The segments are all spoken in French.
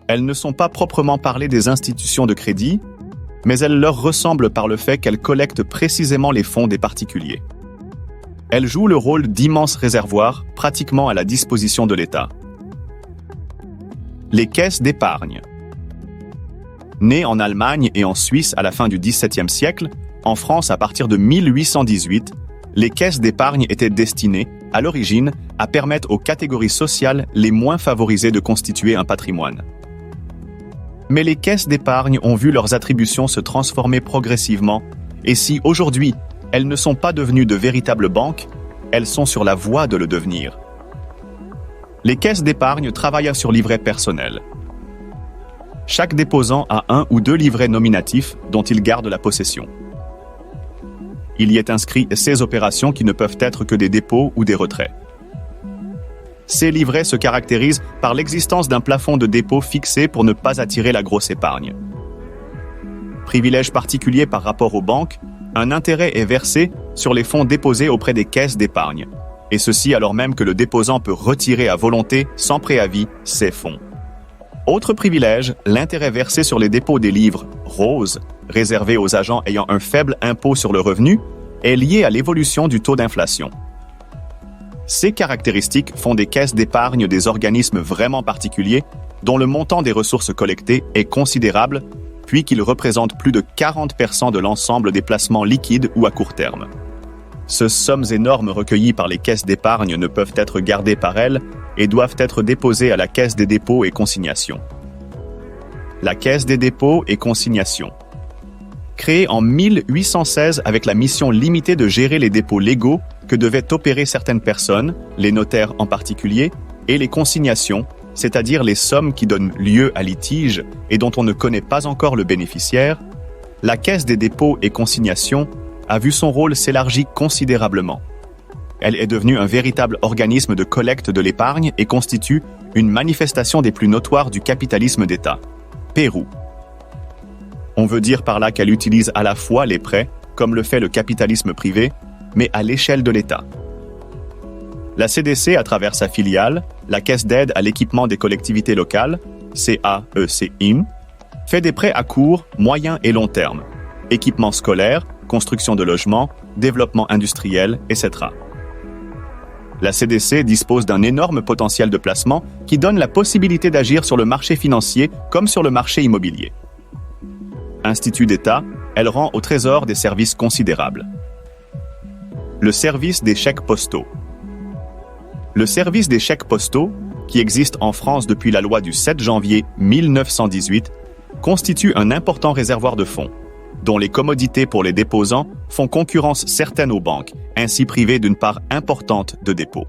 Elles ne sont pas proprement parlées des institutions de crédit, mais elles leur ressemblent par le fait qu'elles collectent précisément les fonds des particuliers. Elles jouent le rôle d'immenses réservoirs pratiquement à la disposition de l'État. Les caisses d'épargne. Nées en Allemagne et en Suisse à la fin du XVIIe siècle, en France à partir de 1818, les caisses d'épargne étaient destinées, à l'origine, à permettre aux catégories sociales les moins favorisées de constituer un patrimoine. Mais les caisses d'épargne ont vu leurs attributions se transformer progressivement, et si aujourd'hui, elles ne sont pas devenues de véritables banques, elles sont sur la voie de le devenir. Les caisses d'épargne travaillent sur livret personnel. Chaque déposant a 1 ou 2 livrets nominatifs dont il garde la possession. Il y est inscrit ces opérations qui ne peuvent être que des dépôts ou des retraits. Ces livrets se caractérisent par l'existence d'un plafond de dépôt fixé pour ne pas attirer la grosse épargne. Privilège particulier par rapport aux banques, un intérêt est versé sur les fonds déposés auprès des caisses d'épargne, et ceci alors même que le déposant peut retirer à volonté, sans préavis, ces fonds. Autre privilège, l'intérêt versé sur les dépôts des livres roses, réservés aux agents ayant un faible impôt sur le revenu, est lié à l'évolution du taux d'inflation. Ces caractéristiques font des caisses d'épargne des organismes vraiment particuliers dont le montant des ressources collectées est considérable, puis qu'ils représentent plus de 40% de l'ensemble des placements liquides ou à court terme. Ces sommes énormes recueillies par les caisses d'épargne ne peuvent être gardées par elles et doivent être déposées à la Caisse des dépôts et consignations. La Caisse des dépôts et consignations. Créée en 1816 avec la mission limitée de gérer les dépôts légaux que devaient opérer certaines personnes, les notaires en particulier, et les consignations, c'est-à-dire les sommes qui donnent lieu à litige et dont on ne connaît pas encore le bénéficiaire, la Caisse des dépôts et consignations a vu son rôle s'élargir considérablement. Elle est devenue un véritable organisme de collecte de l'épargne et constitue une manifestation des plus notoires du capitalisme d'État. Pérou. On veut dire par là qu'elle utilise à la fois les prêts, comme le fait le capitalisme privé, mais à l'échelle de l'État. La CDC, à travers sa filiale, la Caisse d'aide à l'équipement des collectivités locales, CAECIM, fait des prêts à court, moyen et long terme, équipements scolaires, construction de logements, développement industriel, etc. La CDC dispose d'un énorme potentiel de placement qui donne la possibilité d'agir sur le marché financier comme sur le marché immobilier. Institut d'État, elle rend au Trésor des services considérables. Le service des chèques postaux. Le service des chèques postaux, qui existe en France depuis la loi du 7 janvier 1918, constitue un important réservoir de fonds, dont les commodités pour les déposants font concurrence certaine aux banques, ainsi privées d'une part importante de dépôts.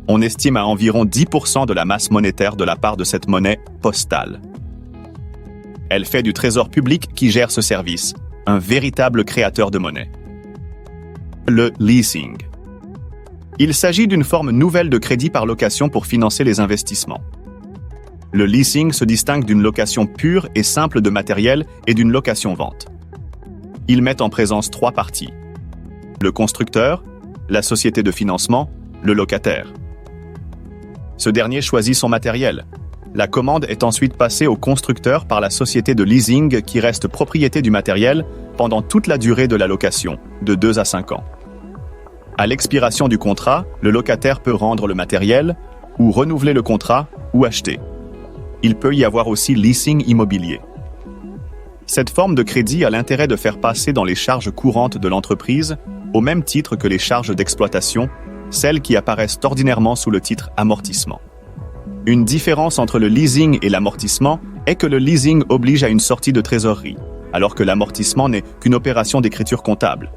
On estime à environ 10% de la masse monétaire de la part de cette monnaie postale. Elle fait du Trésor public qui gère ce service, un véritable créateur de monnaie. Le leasing. Il s'agit d'une forme nouvelle de crédit par location pour financer les investissements. Le leasing se distingue d'une location pure et simple de matériel et d'une location-vente. Il met en présence 3 parties. Le constructeur, la société de financement, le locataire. Ce dernier choisit son matériel. La commande est ensuite passée au constructeur par la société de leasing qui reste propriété du matériel pendant toute la durée de la location, de 2 à 5 ans. À l'expiration du contrat, le locataire peut rendre le matériel, ou renouveler le contrat, ou acheter. Il peut y avoir aussi leasing immobilier. Cette forme de crédit a l'intérêt de faire passer dans les charges courantes de l'entreprise, au même titre que les charges d'exploitation, celles qui apparaissent ordinairement sous le titre amortissement. Une différence entre le leasing et l'amortissement est que le leasing oblige à une sortie de trésorerie, alors que l'amortissement n'est qu'une opération d'écriture comptable.